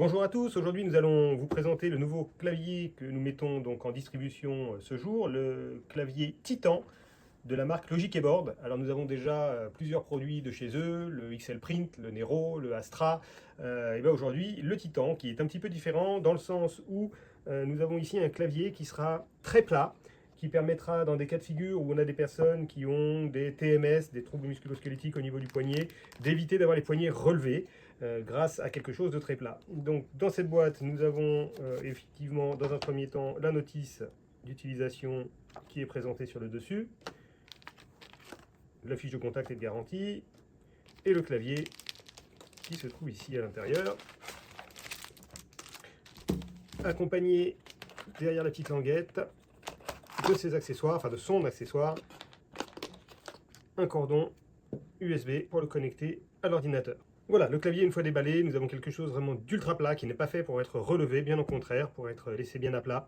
Bonjour à tous, aujourd'hui nous allons vous présenter le nouveau clavier que nous mettons donc en distribution ce jour, le clavier Titan de la marque Logic Keyboard. Alors nous avons déjà plusieurs produits de chez eux, le XL Print, le Nero, le Astra, et bien aujourd'hui le Titan qui est un petit peu différent dans le sens où nous avons ici un clavier qui sera très plat, qui permettra dans des cas de figure où on a des personnes qui ont des TMS, des troubles musculo-squelettiques au niveau du poignet, d'éviter d'avoir les poignets relevés grâce à quelque chose de très plat. Donc dans cette boîte, nous avons effectivement dans un premier temps la notice d'utilisation qui est présentée sur le dessus, la fiche de contact et de garantie, et le clavier qui se trouve ici à l'intérieur, accompagné derrière la petite languette de ses accessoires, enfin de son accessoire, un cordon USB pour le connecter à l'ordinateur. Voilà, le clavier une fois déballé, nous avons quelque chose vraiment d'ultra plat qui n'est pas fait pour être relevé, bien au contraire, pour être laissé bien à plat.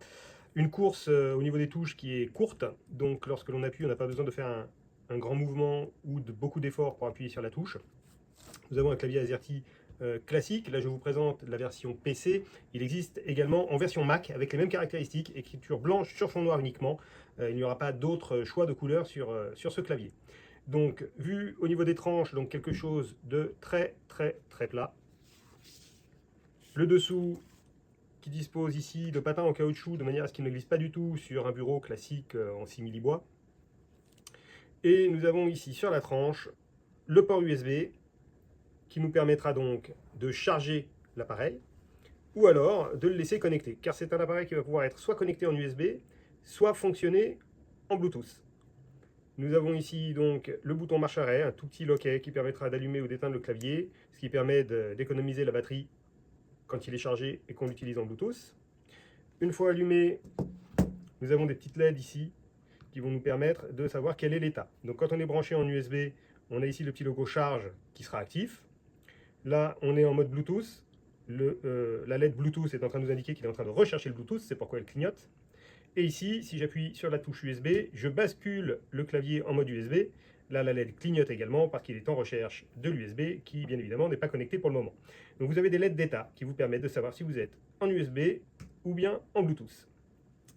Une course au niveau des touches qui est courte, donc lorsque l'on appuie, on n'a pas besoin de faire un grand mouvement ou de beaucoup d'efforts pour appuyer sur la touche. Nous avons un clavier AZERTY classique, là je vous présente la version PC. Il existe également en version Mac avec les mêmes caractéristiques, écriture blanche sur fond noir uniquement. Il n'y aura pas d'autres choix de couleurs sur ce clavier. Donc, vu au niveau des tranches, donc quelque chose de très plat. Le dessous qui dispose ici de patins en caoutchouc de manière à ce qu'il ne glisse pas du tout sur un bureau classique en simili-bois. Et nous avons ici sur la tranche le port USB qui nous permettra donc de charger l'appareil ou alors de le laisser connecter, car c'est un appareil qui va pouvoir être soit connecté en USB, soit fonctionner en Bluetooth. Nous avons ici donc le bouton marche arrêt, un tout petit loquet qui permettra d'allumer ou d'éteindre le clavier, ce qui permet d'économiser la batterie quand il est chargé et qu'on l'utilise en Bluetooth. Une fois allumé, nous avons des petites LED ici qui vont nous permettre de savoir quel est l'état. Donc quand on est branché en USB, on a ici le petit logo charge qui sera actif. Là, on est en mode Bluetooth. La LED Bluetooth est en train de nous indiquer qu'il est en train de rechercher le Bluetooth, c'est pourquoi elle clignote. Et ici, si j'appuie sur la touche USB, je bascule le clavier en mode USB. Là, la LED clignote également parce qu'il est en recherche de l'USB qui, bien évidemment, n'est pas connecté pour le moment. Donc vous avez des LED d'état qui vous permettent de savoir si vous êtes en USB ou bien en Bluetooth.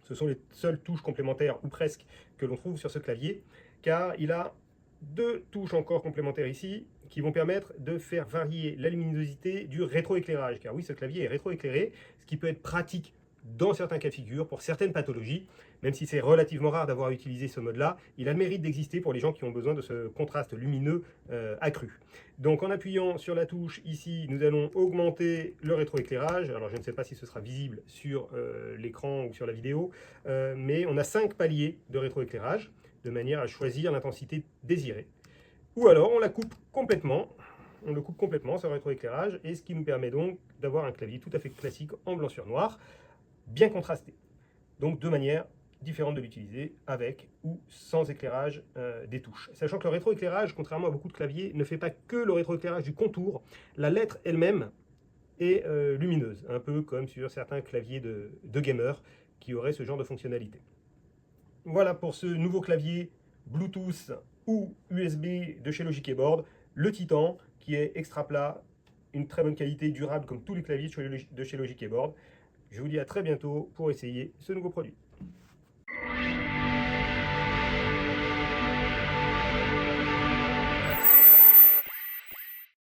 Ce sont les seules touches complémentaires, ou presque, que l'on trouve sur ce clavier, car il a deux touches encore complémentaires ici qui vont permettre de faire varier la luminosité du rétroéclairage. Car oui, ce clavier est rétroéclairé, ce qui peut être pratique dans certains cas de figure, pour certaines pathologies, même si c'est relativement rare d'avoir utilisé ce mode-là, il a le mérite d'exister pour les gens qui ont besoin de ce contraste lumineux accru. Donc en appuyant sur la touche ici, nous allons augmenter le rétroéclairage. Alors je ne sais pas si ce sera visible sur l'écran ou sur la vidéo, mais on a 5 paliers de rétroéclairage, de manière à choisir l'intensité désirée. Ou alors on la coupe complètement, on le coupe complètement ce rétroéclairage, et ce qui nous permet donc d'avoir un clavier tout à fait classique en blanc sur noir, bien contrasté. Donc deux manières différentes de l'utiliser, avec ou sans éclairage des touches. Sachant que le rétroéclairage, contrairement à beaucoup de claviers, ne fait pas que le rétroéclairage du contour. La lettre elle-même est lumineuse, un peu comme sur certains claviers de gamers qui auraient ce genre de fonctionnalité. Voilà pour ce nouveau clavier Bluetooth ou USB de chez Logic Keyboard, le Titan, qui est extra plat, une très bonne qualité, durable comme tous les claviers de chez Logic Keyboard. Je vous dis à très bientôt pour essayer ce nouveau produit.